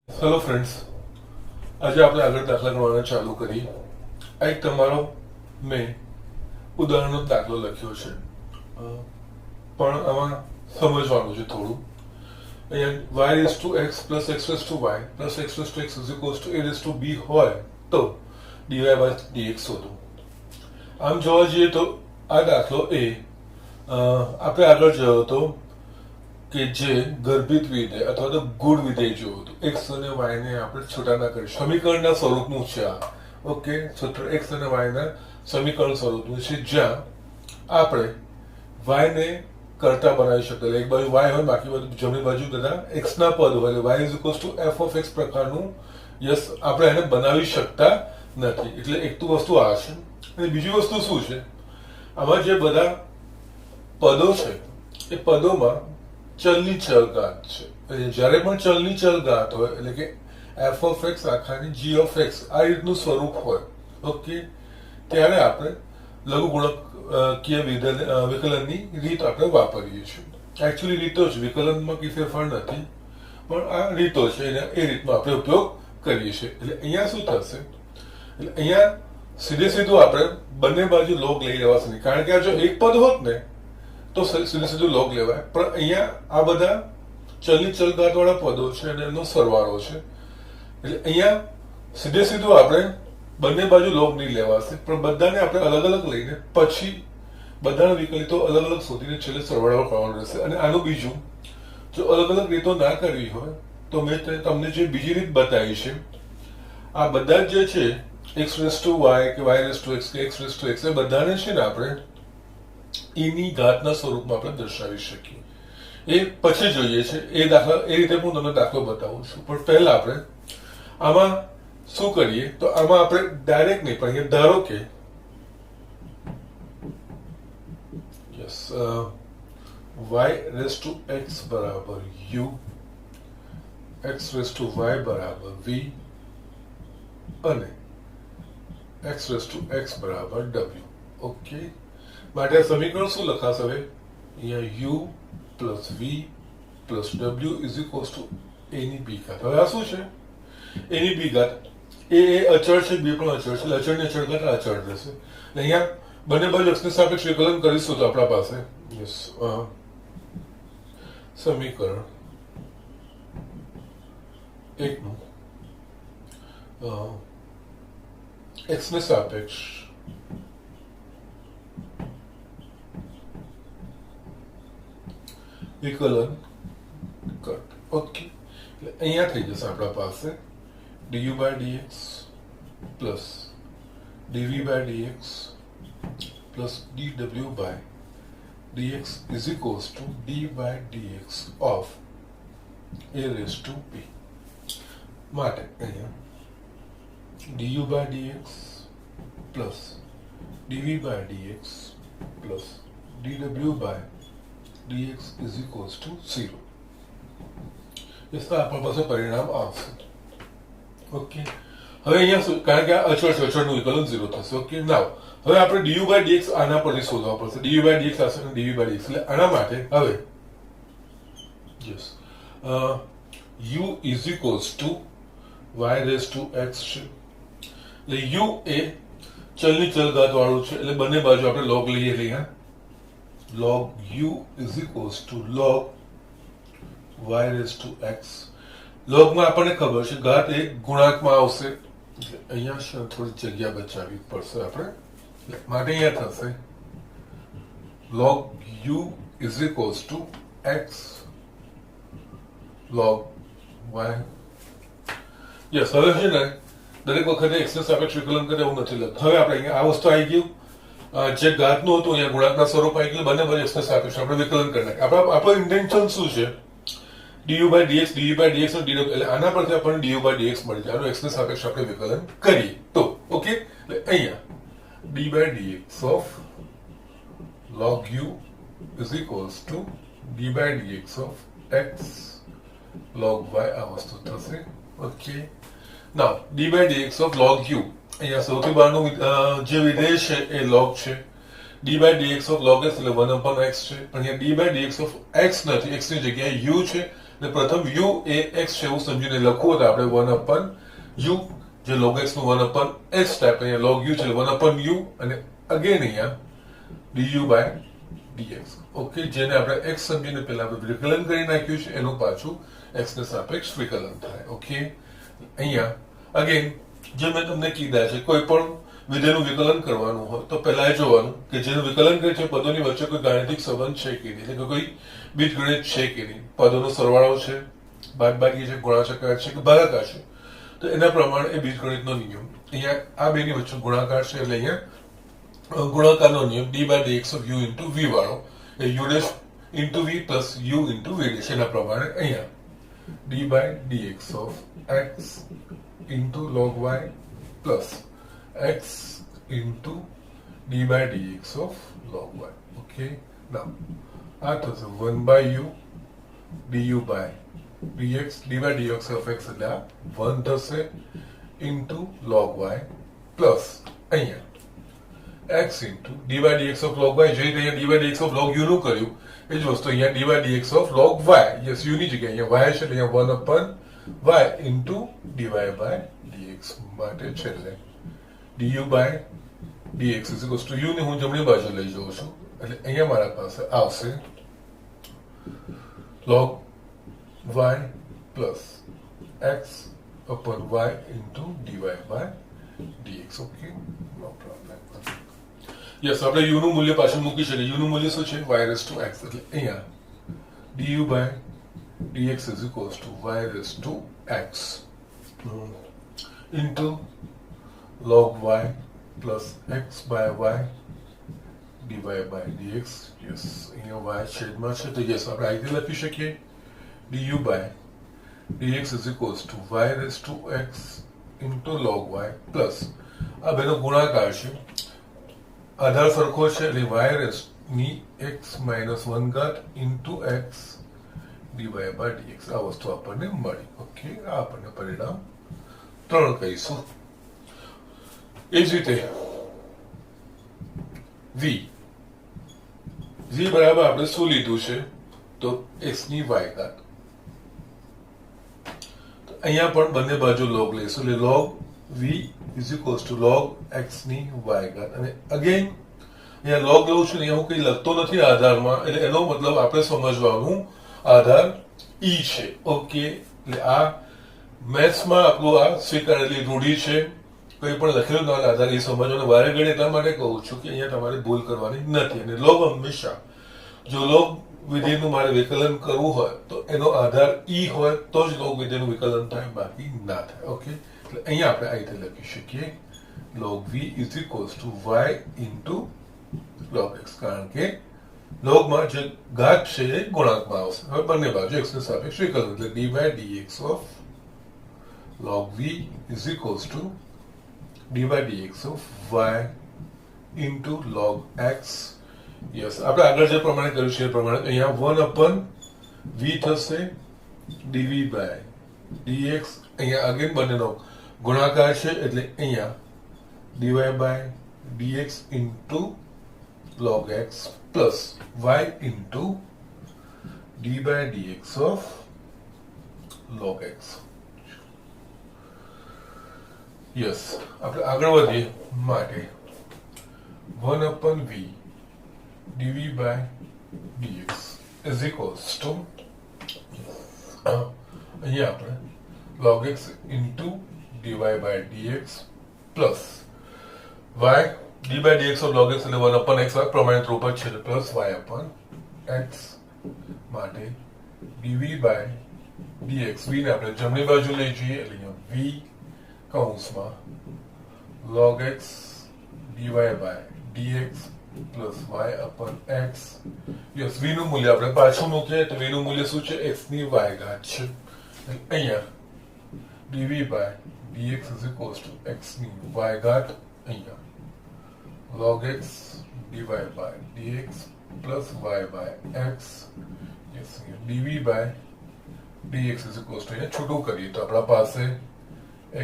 Hello friends, આજે આપણે આગળ દાખલા ગણવાના ચાલુ કરી. આ એક તમારો મેં ઉદાહરણનો દાખલો લખ્યો છે, પણ આમાં સમજવાનું છે થોડું. અહીંયા y raise to x plus x raise to y plus x raise to x is equals two a raise to b હોય તો dy બાય dx શોધો. આમ જોવા જઈએ તો આ દાખલો આપણે આગળ જોયો હતો કે જે ગર્ભિત વિધેય અથવા તો ગુણ વિધેય જોયું હતું. x અને y ને આપણે છૂટા ના કરી સમીકરણના સ્વરૂપનું છે આ. ઓકે, સૂત્ર x અને y ના સમીકરણ સ્વરૂપનું છે, જ્યાં આપણે y ને કરતા બનાવી શકીએ. એક બાજુ y હોય, બાકી બાજુ જમણી બાજુ બધા x ના પદ હોય, એટલે y is equals two f of x પ્રકારનું યસ આપણે એને બનાવી શકતા નથી. એટલે એક તો વસ્તુ આ છે, અને બીજી વસ્તુ શું છે, આમાં જે બધા પદો છે એ પદોમાં ચલની ચલઘાત છે. જ્યારે પણ ચલની ચલઘાત હોય એટલે કે f of x આખાની g of x આ રીતનું સ્વરૂપ હોય, ઓકે, ત્યારે આપણે લઘુગુણકીય વિકલનની રીત આપણે વાપરીએ છીએ. એકચ્યુઅલી રીતો જ, વિકલનમાં કઈ ફેરફાર નથી, પણ આ રીતો છે, એ રીતનો આપણે ઉપયોગ કરીએ છીએ. એટલે અહીંયા શું થશે, એટલે અહીંયા સીધું આપણે બંને બાજુ લોગ લઈ લેવાશે નહીં, કારણ કે આ જો એક પદ હોત ને તો સીધું લોગ લેવાય, પણ અહીંયા આ બધા ચલની ચલઘાત વાળા પદો છે અને એનો સરવાળો છે, એટલે અહીંયા સીધું આપણે બંને બાજુ લોગ નહીં લેવાશે, પણ બધાને આપણે અલગ અલગ લઈને પછી બધાના વિકલિતો અલગ અલગ શોધીને છેલ્લે સરવાળો કરવાનો રહેશે. અને આનું બીજું, જો અલગ અલગ રીતો ના કરવી હોય તો મેં તમને જે બીજી રીત બતાવી છે, આ બધા જે છે x રેસ ટુ y કે y રેસ ટુ x કે x રેસ ટુ x, એ બધાને છે ને આપણે એની ઘાતના સ્વરૂપમાં આપણે દર્શાવી શકીએ. એ પછી જોઈએ છે, એ રીતે હું તમને દાખલો બતાવું છું. પણ પહેલા આપણે આમાં શું કરીએ, તો આમાં આપણે ડાયરેક્ટ નહીં, પણ અહીંયા ધારો કે yes y raise to x બરાબર u, x raise to y બરાબર v અને x રેસ ટુ x બરાબર w. ઓકે, માટે આ સમીકરણ શું લખાશે હવે, અહીંયા u plus v plus w is equals two a ની b ઘાત. હવે આ શું છે, a ની b ઘાત, એ અચળ છે, b પણ અચળ છે, એટલે અચળની અચળ ઘાત અચળ રહેશે. અહીંયા બંને બાજુ x ને સાપેક્ષ વિકલન કરીશું તો આપણા પાસે યસ સમીકરણ એકનું x ને સાપેક્ષ વિકલન કટ. ઓકે, એટલે અહીંયા થઈ જશે આપણા પાસે du by dx plus dv by dx plus dw by dx is equals to d by dx of a raise to b. માટે અહીંયા du by dx plus dv by dx plus dw by dx is equals to 0. इसका આપણા પાસે પરિણામ આવશે. Okay, હવે અહીંયા શું, કારણ કે આ અચળ છે, અચળનું વિકલન 0 થશે. ઓકે, નાવ હવે આપણે du બાય dx આના પરથી શોધવા પડશે. du બાય dx આવશે અને dv બાય dx, એટલે આના માટે હવે yes u is equals to y raise to x છે, એટલે u એ ચલની ચલઘાત વાળું છે, એટલે બંને બાજુ આપણે log લઈએ, એટલે અહીંયા log u is equals to log y raised to x. log માં આપણને ખબર છે ઘાત એક ગુણાંકમાં આવશે, એટલે અહીંયા છે થોડી જગ્યા બચાવવી પડશે આપણે, માટે અહીંયા થશે log u is equals to x log y. Yes, હવે છે ને દરેક વખતે x ને સાપેક્ષ વિકલન કરે એવું નથી લખતું. હવે આપણે અહીંયા આ વસ્તુ આવી ગયું, જે ઘાતનું હતું અહીંયા ગુણાંકના સ્વરૂપ આવી ગયું, બંને બાજુ x ને સાપેક્ષ આપણે વિકલન કરી નાખીએ. આપણો ઇન્ટેન્શન શું છે, du by dx, dv by dx અને dw, એટલે આના પરથી આપણને du બાય dx મળી જાય, x ને સાપેક્ષ આપણે વિકલન કરીએ તો. ઓકે, એટલે અહીંયા d by dx of log u is equals to d by dx of x log y આ વસ્તુ થશે. Okay, now d by dx of log u, અહીંયા સૌથી બહારનું જે વિધેય છે એ log છે, d by dx of log x એટલે 1 upon x છે, પણ અહીંયા d by dx of x નથી, x ની જગ્યાએ u છે, એટલે પ્રથમ u એ x છે એવું સમજીને લખવું તો આપણે 1 અપન u, જે log x નું 1 અપન x ટાઈપ, અહીંયા log u છે 1 અપન u, અને અગેન અહીંયા du બાય dx. ઓકે, જેને આપણે x સમજીને પહેલા આપણે વિકલન કરી નાખ્યું છે, એનું પાછું x ને સાપેક્ષ વિકલન થાય. ઓકે, અહીંયા અગેન જે મેં તમને કીધા છે, કોઈ પણ વિધેયનું વિકલન કરવાનું હોય તો પહેલા એ જોવાનું કે જેનું વિકલન કરે છે પદોની વચ્ચે કોઈ ગાણિતિક સંબંધ છે કે નહીં, એટલે કે કોઈ બીજગણિત છે કે નહીં, પદોનો સરવાળો છે, બાદબાકી છે, ગુણાકાર છે કે ભાગાકાર છે, તો એના પ્રમાણે એ બીજગણિતનો નિયમ. અહીંયા આ બેની વચ્ચે ગુણાકાર છે એટલે અહીંયા ગુણાકારનો નિયમ d by dx of u into v વાળો, એ u dash into v plus u into v dash, એના પ્રમાણે અહીંયા d by dx of x into log y plus x into d by dx of log y. Okay, now આ થશે 1 by u du by dx, d by dx of x એટલે આ 1 થશે into log y plus અહીંયા x into d by dx of log y, જે રીતે d by dx of log u નું કર્યું એ જ વસ્તુ અહીંયા d by dx of log y, yes u ની જગ્યાએ અહીંયા y છે એટલે અહીંયા 1 upon y into dy by dx માટે છેલ્લે du by dx is equals to u ને હું જમણી બાજુ લઈ જાઉં છું એટલે અહીંયા મારા પાસે આવશે log y plus x upon y into dy by dx. Okay, no problem. Yes, આપણે u નું મૂલ્ય પાછું મૂકી શકીએ. u નું મૂલ્ય શું છે? y raised to x, એટલે અહીંયા du by dx is equals to y raised to x into log y plus x by y dy by dx. Yes, અહીંયા y છેદમાં છે તો યસ આપણે આ રીતે લખી શકીએ du by dx is equals to y raised to x into log y plus આ બેનો ગુણાકાર છે, આધાર સરખો છે એટલે y raised ની x minus 1 ઘાત into x dy by dx. આ વસ્તુ આપણને મળી. ઓકે, આ આપણને પરિણામ 3 કહીશું. એ જ રીતે v બરાબર આપણે શું લીધું છે તો x ની y ઘાત. અહીંયા પણ બંને બાજુ log લઈશું એટલે log v is equals to log x ની y ઘાત, અને અગેન અહીંયા log લઉં છું, અહીંયા હું કઈ લખતો નથી આધારમાં, એટલે એનો મતલબ આપણે સમજવાનું આધાર e છે. ઓકે, એટલે આ મેથ્સમાં આપણું આ સ્વીકારેલી રૂઢિ છે, કોઈ પણ લખેલું ના આધાર એ સમજવાનું. વારે ઘડી એટલા માટે કહું છું કે અહીંયા તમારે ભૂલ કરવાની નથી, અને log હંમેશા જો log વિધેયનું મારે વિકલન કરવું હોય તો એનો આધાર e હોય તો જ log વિધેયનું વિકલન થાય, બાકી ના થાય. ઓકે, એટલે અહીંયા આપણે આ રીતે લખી શકીએ log v is equals to y into log x, કારણ કે logમાં જે ઘાત છે એ ગુણાંકમાં આવશે. હવે બંને બાજુ x ને સાપેક્ષ વિકલન એટલે d by dx of log v is equals to d by dx of y into log x. Yes, આપણે આગળ જે પ્રમાણે કર્યું છે એ પ્રમાણે અહીંયા 1 upon v થશે dv by dx, અહીંયા અગેન બંનેનો ગુણાકાર છે એટલે અહીંયા dy by dx into log x plus y into d by dx of log x. Yes, આપણે આગળ વધીએ માટે 1 upon v dv by dx is equals to અહીંયા આપણે log x into dy by dx plus y d by dx of log x એટલે 1 upon x પ્રમાણિત રૂપ જ છે plus y upon x માટે dv by dx. v ને આપણે જમણી બાજુ લઈ જઈએ એટલે અહીંયા v કૌંસમાં log x dy by dx plus y upon x. Yes, v નું મૂલ્ય આપણે પાછું મૂકીએ તો v નું મૂલ્ય શું છે? x ની y ઘાત છે. અહીંયા dv by dx is equals to x ની y ઘાત, અહીંયા log x dy by dx plus y by x. Yes, dv by dx is equals to અહીંયા છૂટું કરીએ તો આપણા પાસે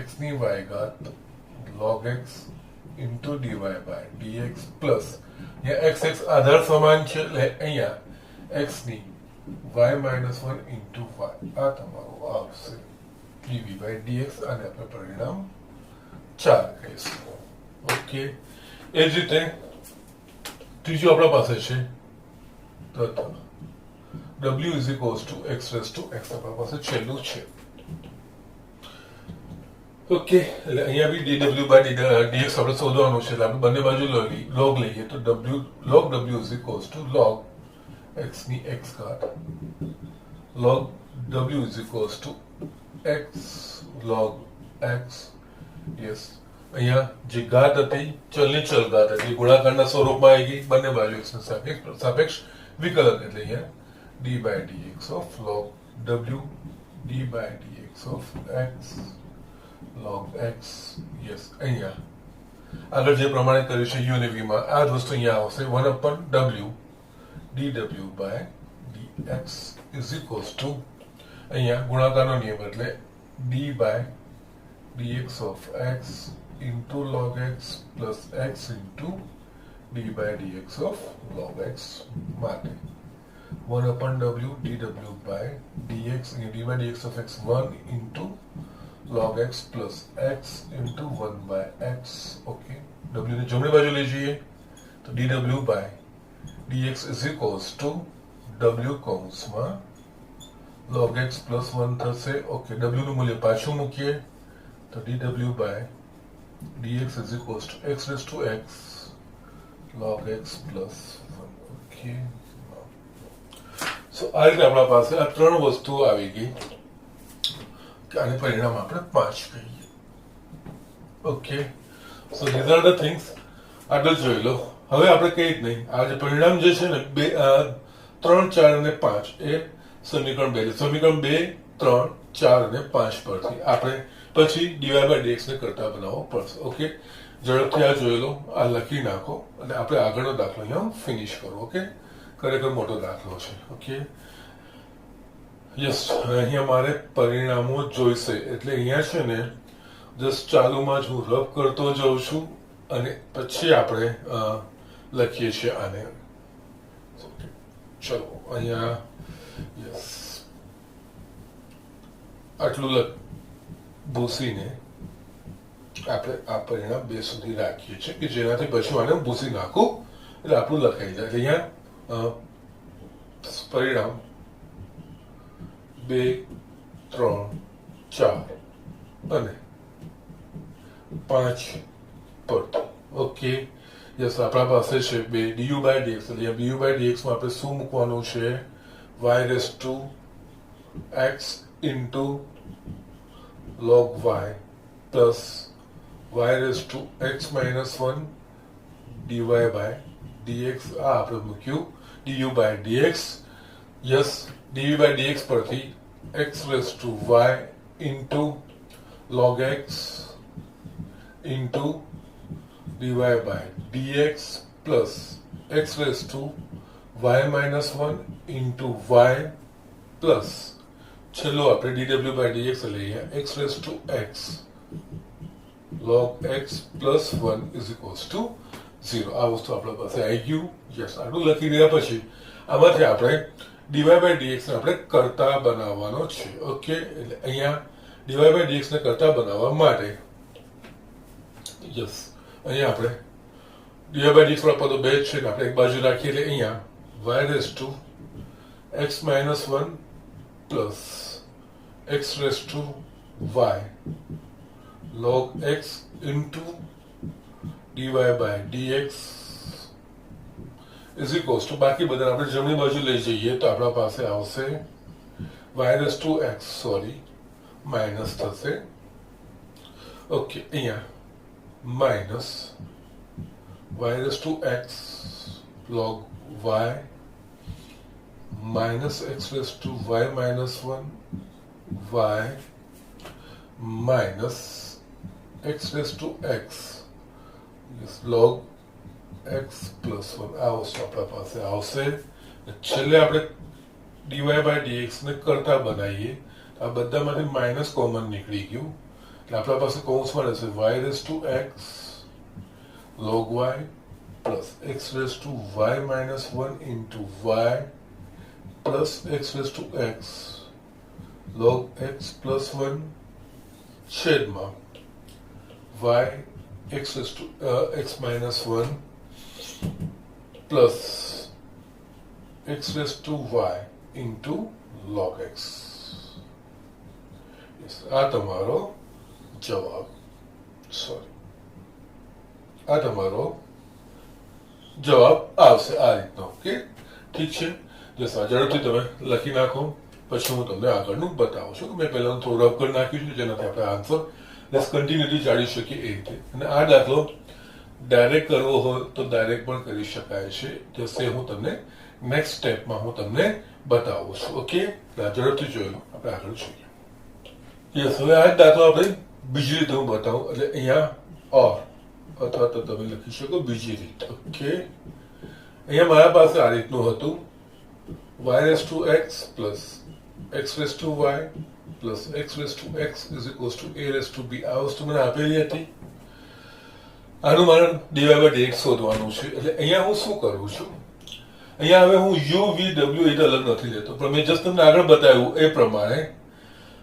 x ની y ઘાત log x into dy by dx plus અહીંયા x આધાર સમાન છે એટલે અહીંયા x ની y માઇનસ 1 ઇન્ટુ y આ તમારું આવશે dv બાય dx અને આપણે પરિણામ 4 કહીશું ઓકે એ જ રીતે ત્રીજું આપણા પાસે છે તત્વ w is equals to x raise to x આપણા પાસે છેલ્લું છે ઓકે એટલે અહીંયા બી dw બાય dx આપણે શોધવાનું છે એટલે આપણે બંને બાજુ log લઈએ તો log w is equals two log x ની x ઘાત log w is equals to x log x yes અહીંયા જે ઘાત હતી ચલની ચલ ઘાત હતી ગુણાકારના સ્વરૂપમાં આવી ગઈ બંને બાજુ x ના સાપેક્ષ વિકલન એટલે અહીંયા d by dx of log w d by dx of x log x yes અહીંયા આગળ જે પ્રમાણે કર્યું છે u અને v માં આ જ વસ્તુ અહીંયા આવશે 1 upon w dw by dx is equals to અહીંયા ગુણાકારનો નિયમ એટલે d by dx of x into log x plus x into d by dx of log x માટે 1 upon w dw by dx and d by dx of x 1 into log x plus x into 1 by x okay w ને જમણી બાજુ લઈ જઈએ તો dw by dx is equals to w કૌંસમાં log x plus 1 થશે okay w નું મૂલ્ય પાછું મૂકીએ તો dw by dx is equals to x raised to x log x plus 1 okay સો આ રીતે આપણા પાસે આ ત્રણ વસ્તુઓ આવી ગઈ અને પરિણામ આપણે 5 કહીએ okay so these are the things આગળ જોઈ લો હવે આપણે કઈ જ નહીં આ જે પરિણામ જે છે ને 3 4 અને 5 એ સમીકરણ 2 સમીકરણ 2 3 4 અને 5 પરથી આપણે પછી dy by dx ને કરતા બનાવવો પડશે ઓકે ઝડપથી આ જોઈ લો આ લખી નાખો અને આપણે આગળનો દાખલો અહીંયા ફિનિશ કરો ઓકે ખરેખર મોટો દાખલો છે ઓકે યસ અહીંયા મારે પરિણામો જોઈશે એટલે અહીંયા છે ને જસ્ટ ચાલુમાં જ હું રબ કરતો જાઉં છું અને પછી આપણે લખીએ છીએ આને ચલો અહીંયા યસ આટલું ભૂસીને આપણે આ પરિણામ 2 સુધી રાખીએ છીએ કે જેનાથી પછી આને ભૂસી નાખું એટલે આપણું લખાઈ જાય અહીંયા પરિણામ 2 3 4 અને 5 પર ઓકે યસ આપણા પાસે છે 2 du by dx એટલે du by dx માં આપણે શું મૂકવાનું છે y raised to x into log y plus y raised to x minus 1 dy by dx આ આપણે મૂક્યું du by dx yes du by dx પરથી x raised to y into log x into dy by dx plus x raised to y minus 1 into y plus છેલ્લો આપણે dw by dx લઈએ x raised to x log x plus 1 is equals to 0 આ વસ્તુ આપણા પાસે આવી ગયું yes આટલું લખી રહ્યા પછી આમાંથી આપણે dy by dx ને આપણે કરતા બનાવવાનો છે ઓકે એટલે અહીંયા dy by dx ને કરતા બનાવવા માટે યસ અહીંયા આપણે dy by dx વાળા પદો બે છે ને આપણે એક બાજુ રાખીએ એટલે અહીંયા y raised to x minus 1 plus x raised to y log x into dy by dx is equals to બાકી બધા આપણે જમણી બાજુ લઈ જઈએ તો આપણા પાસે આવશે y raised to x sorry minus થશે ઓકે અહીંયા minus y raised to x log y minus x raised to y minus 1 y minus x raised to x yes, log x plus 1 આ વસ્તુ આપણા પાસે આવશે છેલ્લે આપણે dy by dx ને કરતા બનાવીએ આ બધામાંથી માઇનસ કોમન નીકળી ગયું એટલે આપણા પાસે કૌંસમાં રહેશે y raised to x log y plus x raised to y minus 1 into y plus x raise to x log x plus 1 छेदમાં y x raise to x minus 1 plus x raise to y into log x. Yes, આ તમારો જવાબ આ તમારો જવાબ આવશે આ રીતનો. ઓકે, ઠીક છે. જે ઝડપથી તમે લખી નાખો, પછી હું તમને આગળનું બતાવું છું કે મેં પહેલા થોડું રફ કરી નાખ્યું છે જેનાથી આપણે આન્સર લેસ કન્ટિન્યુટી જાણી શકીએ એ રીતે. અને આ દાખલો ડાયરેક્ટ કરવો હોય તો ડાયરેક્ટ પણ કરી શકાય છે. જશે હું તમને નેક્સ્ટ સ્ટેપમાં હું તમને બતાવું છું. ઓકે, ઝડપથી જોયું આપણે આગળ જોઈએ. યસ, હવે આ જ દાખલો આપણે બીજી રીતે હું બતાવું, એટલે અહીંયા ઓર અથવા તો તમે લખી શકો બીજી રીત. ઓકે, અહીંયા મારા પાસે આ રીતનું હતું, y raised to x plus x raised to y plus x raised to x is equals to a raised to b. આ વસ્તુ મને આપેલી હતી. આનું મારે dy by dx શોધવાનું છે. એટલે અહીંયા હું શું કરું છું, અહીંયા હવે હું u v w એ અલગ નથી લેતો, પણ મેં જસ્ટ તમને આગળ બતાવ્યું એ પ્રમાણે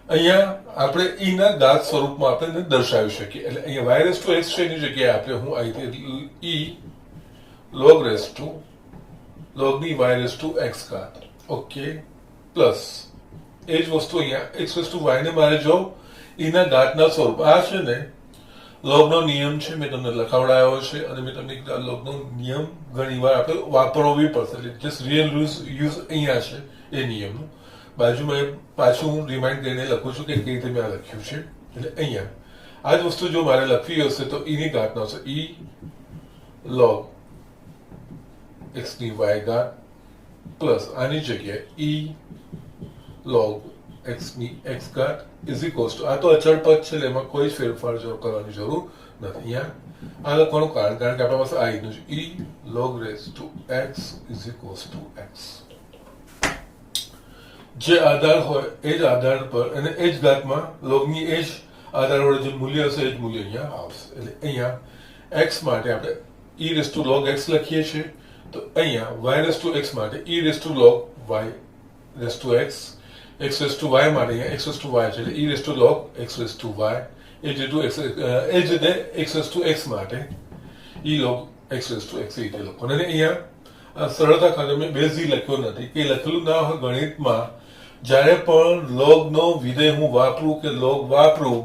અહીંયા આપણે e ના ઘાત સ્વરૂપમાં આપણે દર્શાવી શકીએ. એટલે અહીંયા y raised to x છે એની જગ્યાએ આપણે હું અહીંથી e log raised to log ની y raised to x ઘાત. ઓકે, પ્લસ એ જ વસ્તુ અહીંયા x raised to y ને મારે જો e ના ઘાતના સ્વરૂપ આ છે ને લોગનો નિયમ છે, મેં તમને લખાવડાયો છે અને મેં તમને કીધું લોગનો નિયમ ઘણીવાર આપણે વાપરવો પડશે. એટલે જસ્ટ રિયલ યુઝ અહીંયા છે એ નિયમનું. બાજુમાં પાછું હું રિમાઇન્ડ કરીને લખું છું કે કઈ રીતે મેં આ લખ્યું છે. એટલે અહીંયા આ જ વસ્તુ જો મારે લખવી હશે તો e ની ઘાતનો હશે e log x ની y ઘાત પ્લસ આની જગ્યાએ e log x ની x ઘાત ઇઝ ઇક્વલ્સ ટુ, આ તો અચળ પદ છે એટલે એમાં કોઈ જ ફેરફાર કરવાની જરૂર નથી. અહીંયા આ લખવાનું કારણ કે આપણા પાસે આ નું છે e log raised to x is equals to x. જે આધાર હોય એ જ આધાર પર અને એ જ ઘાતમાં લોગની એ જ આધાર વડે જે મૂલ્ય હશે એ જ મૂલ્ય અહીંયા આવશે. એટલે અહીંયા x માટે આપણે e raised to log x લખીએ છીએ, તો અહીંયા y raised to x માટે e raised to log y raised to x, x raised to y માટે અહીંયા x raised to y છે એટલે e raised to log x raised to y, એ જ રીતે x raised to x માટે e log x raised to x એ રીતે લખવાનું. અને અહીંયા સરળતા ખાતે મેં બેઝી લખ્યો નથી કે લખેલું ના હોય ગણિતમાં જ્યારે પણ લોગનો વિધેય હું વાપરું કે લોગ વાપરું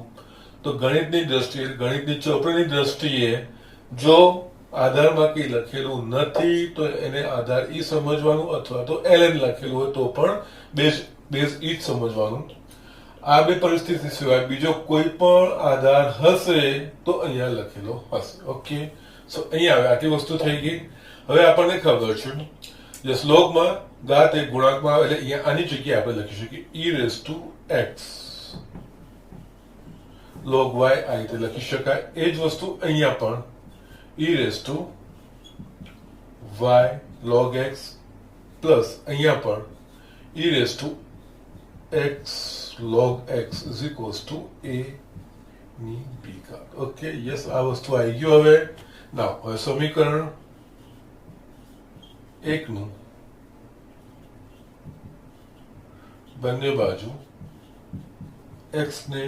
તો ગણિતની દ્રષ્ટિએ ગણિતની ચોપડીની દ્રષ્ટિએ જો આધારમાં કંઈ લખેલું નથી તો એને આધાર ઈ સમજવાનું અથવા તો ln લખેલું હોય તો પણ બેઝ ઈ જ સમજવાનું. આ બે પરિસ્થિતિ સિવાય બીજો કોઈ પણ આધાર હશે તો અહીંયા લખેલો હશે. ઓકે, સો અહીંયા હવે આટલી વસ્તુ થઈ ગઈ. હવે આપણને ખબર છે જે શ્લોકમાં ઘાત એક ગુણાંકમાં આવે એટલે અહીંયા આની જગ્યાએ આપણે લખી શકીએ e raised to x log y આ રીતે લખી શકાય. એ જ વસ્તુ અહીંયા પણ e raised to y log x plus અહીંયા પણ e raised to x log x is equals to a ની b ઘાત. ઓકે, યસ, આ વસ્તુ આવી ગયું. હવે ના હવે સમીકરણ એકનું બંને બાજુ x ને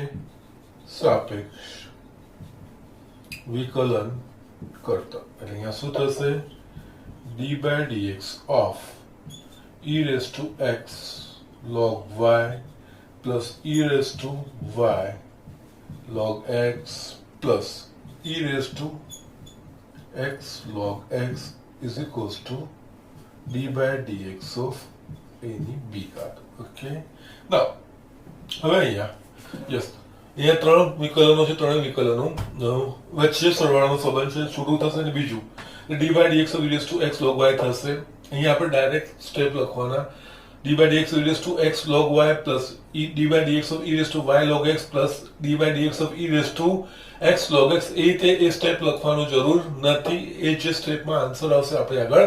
સાપેક્ષ વિકલન કરતા એટલે અહીંયા શું થશે d by dx of e raised to x log y plus e raised to y log x plus e raised to x log x is equals to d by dx of a ની b ઘાત. Okay, નાઉ હવે અહીંયા yes અહીંયા ત્રણ વિકલનો છે, ત્રણ વિકલનો વચ્ચે સરવાળાનો સંબંધ છે, છૂટું થશે અને બીજું d by dx of e raised to x log y થશે. અહીંયા આપણે ડાયરેક્ટ સ્ટેપ લખવાના d by dx of e raised to x log y plus d by dx of e raised to y log x plus d by dx of e raised to x log x. એ રીતે એ step લખવાનું જરૂર નથી. એ જે સ્ટેપમાં answer આવશે આપણે આગળ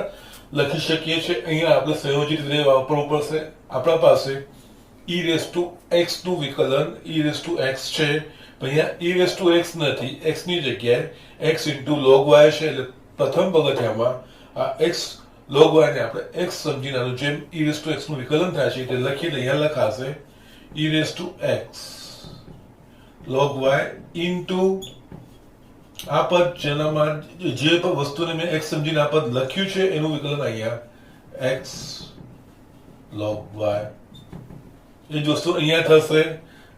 લખી શકીએ છીએ. અહીંયા આપણે સંયોજિત રીતે વાપરવું પડશે. આપણા પાસે e raised to x નું વિકલન e raised to x છે, પણ અહીંયા e raised to x નથી, x ની જગ્યાએ x into log y છે. એટલે પ્રથમ પગથિયામાં આ x log y ને આપણે x સમજીને આનું જેમ e raised to x નું વિકલન થાય છે એટલે લખીએ તો અહીંયા લખાશે e raised to x log y into આ પદ જેનામાં જે પણ વસ્તુને મેં x સમજીને આ પદ લખ્યું છે એનું વિકલન અહીંયા x log y એ જ વસ્તુ અહીંયા થશે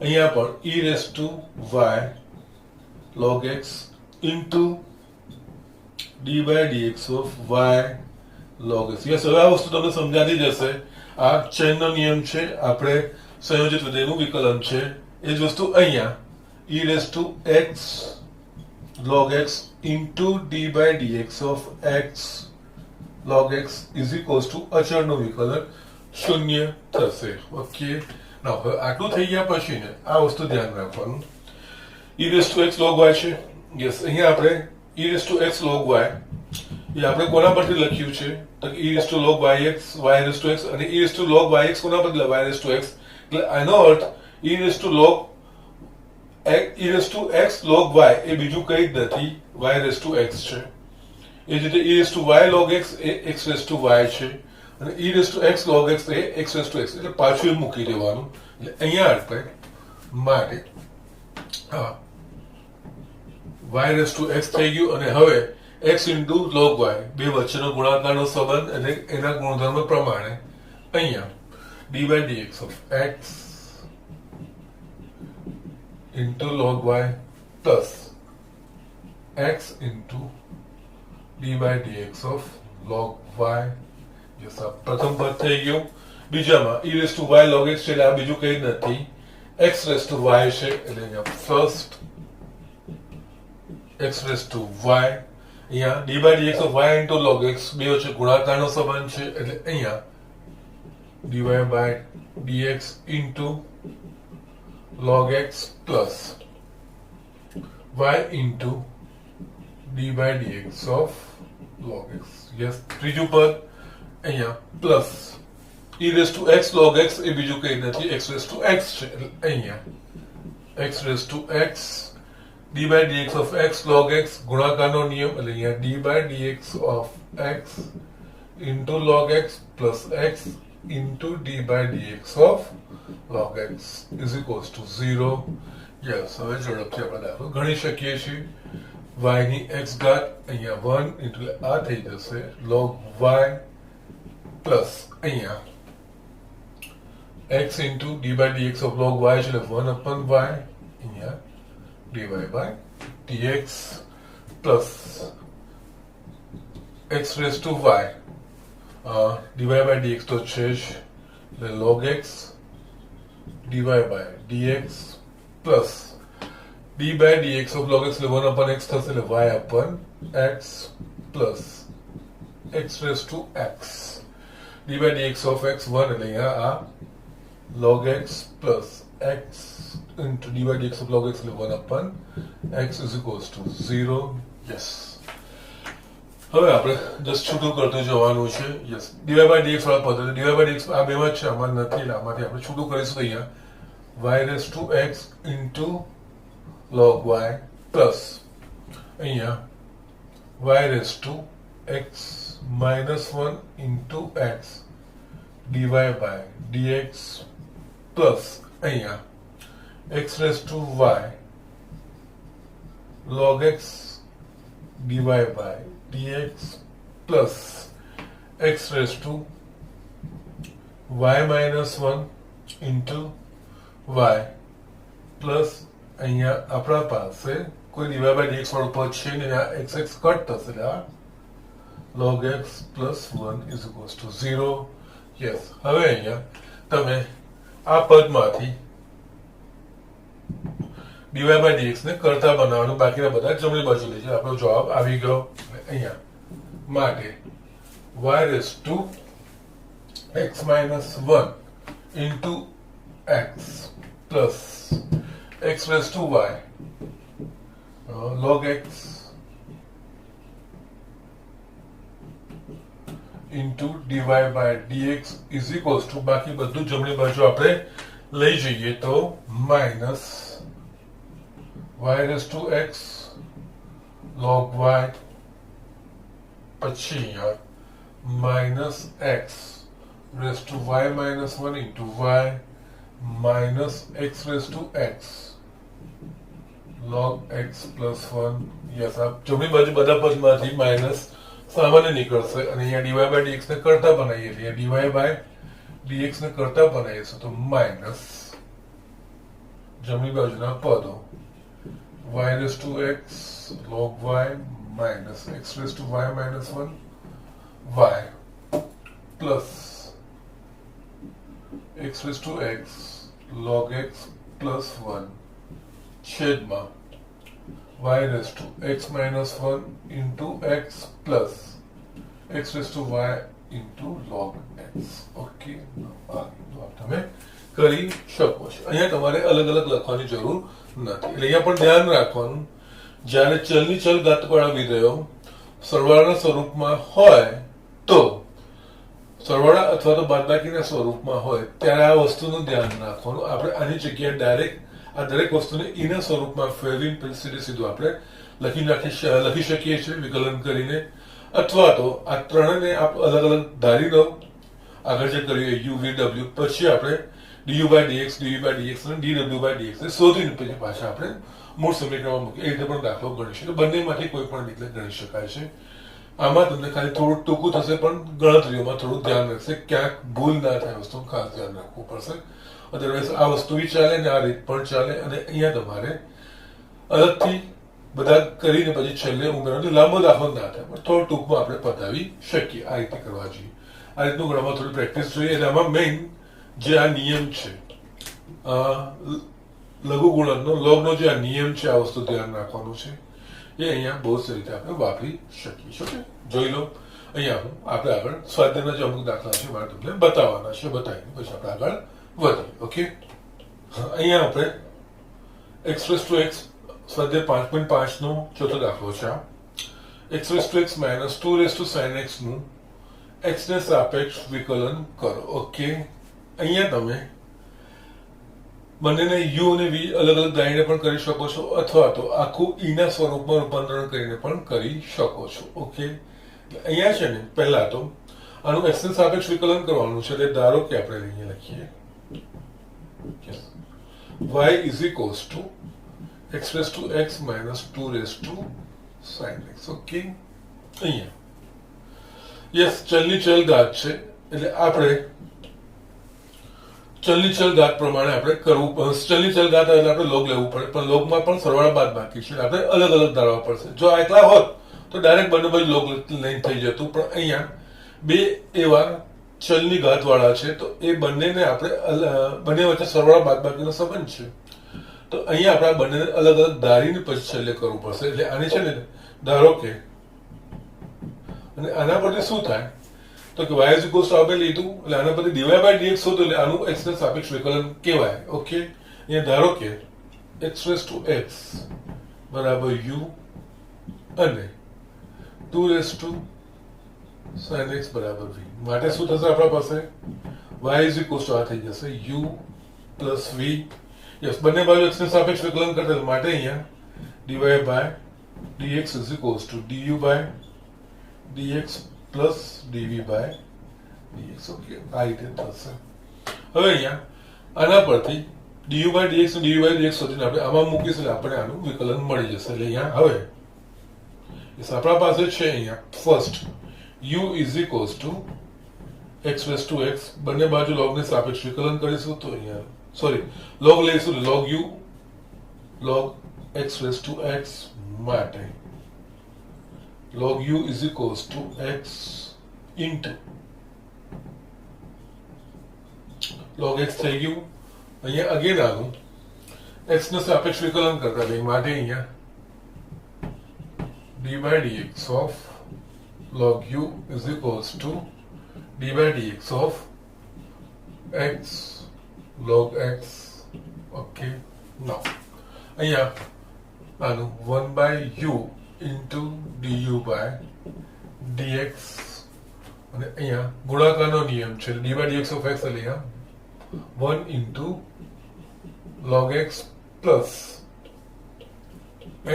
અહીંયા પણ e raised to y log x into d by dx of y log x. Yes, હવે આ વસ્તુ તમને સમજાતી જશે. આ ચેનનો નિયમ છે, આપણે સંયોજિત વિધેયનું વિકલન છે. એ જ વસ્તુ અહીંયા e raised to x log x into d by dx of x log x is equals to અચળનું વિકલન શૂન્ય થશે. ઓકે, now હવે આટલું થઈ ગયા પછી ને આ વસ્તુ ધ્યાન રાખવાનું. e raised to x log y છે. યસ, અહીંયા આપણે e raised to x log y એ આપણે કોના પરથી લખ્યું છે તો e raised to log yx y raised to x અને e raised to log yx કોના પરથી y raised to x એટલે આનો અર્થ e raised to x log y એ બીજું કંઈ જ નથી, y raised to x છે. એ જ રીતે e raised to y log x A x raised to y છે અને e raised to x log x A x raised to x એટલે પાછું એ મૂકી દેવાનું. એટલે અહીંયા આપણે માટે હા y raised to x થઈ ગયું અને હવે x into log y બે વચ્ચેનો ગુણાકારનો સંબંધ અને એના ગુણધર્મ પ્રમાણે અહીંયા d by dx of x into log y plus x into d by dx of log y. Yes, આ પ્રથમ પદ થઈ ગયું. બીજામાં e raised to y log x છે એટલે આ બીજું કંઈ નથી, x raised to y છે એટલે અહીંયા first x raised to y. અહીંયા d by dx of y into log x બે વચ્ચે ગુણાકારનો સંબંધ છે એટલે અહીંયા dy by dx into log x plus y into d by dx of log x. Yes, ત્રીજું પદ અહીંયા plus e raised to x log x એ બીજું કંઈ નથી, x raised to x છે એટલે અહીંયા x raised to x d by dx of x log x ગુણાકારનો નિયમ એટલે અહીંયા d by dx of x into log x plus x into d by dx of log x is equals to 0. Yes, હવે ઝડપથી આપણે દાખલો ગણી શકીએ છીએ. y ની x ઘાત અહીંયા 1 એટલે આ થઈ જશે log y plus અહીંયા x into d by dx of log y એટલે 1 upon y અહીંયા dy by dx plus x raised to y dy by dx તો છે જ એટલે log x dy by dx plus d by dx of log x એટલે 1 upon x થશે એટલે y upon x plus x raised to x d by dx of x 1 એટલે અહીંયા આ log x plus x into d by dx of log x એટલે 1 upon x is equals to 0. Yes, હવે આપણે just છૂટું કરતું જવાનું છે. યસ, dy by dx વાળા પદ્ધતિ dy by dx આ બેમાં જ છે, આમાં નથી એટલે આમાંથી આપણે છૂટું કરીશું. અહીંયા y raised to x into log y plus અહીંયા y raised to x minus 1 into x dy by dx plus અહીંયા x raised to y log x dy by dx plus x raised to y minus 1 into y plus અહીંયા આપણા પાસે કોઈ dy by dx વાળું પદ છે ને આ x કટ થશે એટલે આ log x plus 1 is equals to 0. Yes, હવે અહીંયા તમે આ પદમાંથી dy by dx ને કરતા બનાવવાનું, બાકીના બધા જમણી બાજુ લેજો. આપણો જવાબ આવી ગયો. અહીંયા માટે y raised to x minus 1 into x plus x raised to y log x into dy by dx is equals to બાકી બધું જમણી બાજુ આપણે લઈ જઈએ તો minus y raised to x log y પછી minus x raised to y minus 1 into y minus x raised to x log x plus 1. Yes, આ જમણી બાજુ બધા પદમાંથી માઇનસ સામાન્ય નીકળશે અને અહીંયા dy by dx ને કરતા બનાવીએ એટલે dy by dx ને કરતા બનાવીશું તો માઇનસ જમણી બાજુના પદો y raised to x log y minus x raised to y minus 1 y plus x raised to x log x plus 1 छेदमा y raised to x minus 1 into x plus x raised to y into log x. Okay, તમે કરી શકો છો. અહીંયા તમારે અલગ અલગ લખવાની જરૂર નથી. એટલે અહીંયા પણ ધ્યાન રાખવાનું, જ્યારે ચલની ચલ ઘાતવાળા વિધેયો સરવાળાના સ્વરૂપમાં હોય તો સરવાળા અથવા તો બાદબાકીના સ્વરૂપમાં હોય ત્યારે આ વસ્તુનું ધ્યાન રાખવાનું. આપણે આની જગ્યાએ ડાયરેક્ટ આ દરેક વસ્તુને ઈના સ્વરૂપમાં ફેરવીને પછી સીધું આપણે લખી શકીએ છીએ વિકલન કરીને, અથવા તો આ ત્રણને આપ અલગ અલગ ધારી દો. આગળ જે કરીએ u v w, પછી આપણે du by dx dv by dx અને dw by dx શોધીને પછી પાછા આપણે મૂળ સમીકરણમાં મૂકીએ. એ રીતે પણ દાખલો ગણી શકે. બંનેમાંથી કોઈ પણ રીતે ગણી શકાય છે. આમાં તમને ખાલી થોડું ટૂંકું થશે પણ ગણતરીઓમાં થોડું ધ્યાન રાખશે, ક્યાંક ભૂલ ના થાય વસ્તુનું ખાસ ધ્યાન રાખવું પડશે. અદરવાઇઝ આ વસ્તુ બી ચાલે ને આ રીત પણ ચાલે. અને અહીંયા તમારે અલગથી બધા કરીને પછી છેલ્લે ઉમેરવાનું લાંબો દાખલો ના થાય પણ થોડું ટૂંકમાં આપણે પતાવી શકીએ. આ રીતે કરવા જોઈએ. આ રીતનું ગણવામાં થોડી પ્રેક્ટિસ જોઈએ. અને આમાં મેઇન જે આ નિયમ છે લઘુગુણનનો લોગનો જે આ નિયમ છે આ વસ્તુ ધ્યાન રાખવાનું છે. એ અહીંયા બહુ સારી રીતે આપણે વાપરી શકીશું. ઓકે, જોઈ લો. અહીંયા આપણે આગળ સ્વાધ્યાયના જે અમુક દાખલા છે મારે તમને બતાવવાના છે, બતાવીને પછી આપણે આગળ વધીએ. ઓકે, અહીંયા આપણે x raised to x સ્વાધ્યાય 5.5 નો ચોથો દાખલો છે. આ x raised to x minus 2 raised to sin x નું x ને સાપેક્ષ વિકલન કરો. ઓકે, અહીંયા તમે બંનેને u અને v અલગ અલગ ગાઈને પણ કરી શકો છો, અથવા તો આખું ઈના સ્વરૂપમાં રૂપાંતરણ કરીને પણ કરી શકો છો. ઓકે, અહીંયા છે ને પહેલા તો આનું x ને સાપેક્ષ વિકલન કરવાનું છે. એટલે ધારો કે આપણે અહીંયા લખીએ y is equals to x raised to x minus 2 raised to sin x. Okay, અહીંયા યસ ચલની ચલ ઘાત છે એટલે આપણે ચલની ચલ ઘાત પ્રમાણે આપણે કરવું. ચલની ચલ ઘાત એટલે આપણે લોગ લેવું પડે, પણ લોગમાં પણ સરવાળા બાદબાકી છે, આપણે અલગ અલગ ધારવા પડશે. જો એકલા હોત તો ડાયરેક્ટ બંને બાજુ લોગ લઈને થઈ જતું, પણ અહીંયા બે એવા ચલની ઘાત વાળા છે તો એ બંનેને આપણે બંને વચ્ચે સરવાળા બાદબાકીનો સંબંધ છે. તો અહીંયા આપણે બંનેને અલગ અલગ ધારીને પછી છેલ્લે કરવું પડશે. એટલે આની છે ને ધારો કે અને આના પરથી શું થાય તો કે y is equals to આપણે લીધું એટલે આના પરથી dy by dx શોધો એટલે આનું x ને સાપેક્ષ વિકલન કહેવાય. ઓકે, અહીંયા ધારો કે x raised to x બરાબર u અને 2 raised to sin x બરાબર v. માટે શું થશે આપણા પાસે y is equals to આ થઈ જશે u plus v. યસ, બંને બાજુ x ને સાપેક્ષ વિકલન કરતા માટે અહીંયા dy by dx is equals to du by dx plus dv by dx. Okay, આ રીતે થશે. હવે અહીંયા આના પરથી du by dx અને dv by dx શોધીને આપણે આમાં મૂકીશું એટલે આપણે આનું વિકલન મળી જશે. એટલે અહીંયા હવે આપણા પાસે છે અહીંયા first u is equals to x raised to x, બંને બાજુ log ને સાપેક્ષ વિકલન કરીશું તો અહીંયા સોરી log લઈશું log u log x raised to x માટે log u is equals to x into log x થઈ ગયું. અહીંયા અગેન આનું x ને સાપેક્ષ વિકલન કરતા ભાઈ માટે અહીંયા d by dx of log u is equals to d by dx of x log x. Okay, now અહીંયા આનું 1 by u into du by dx અને અહીંયા ગુણાકારનો નિયમ છે d by dx of x એટલે અહીંયા 1 into log x plus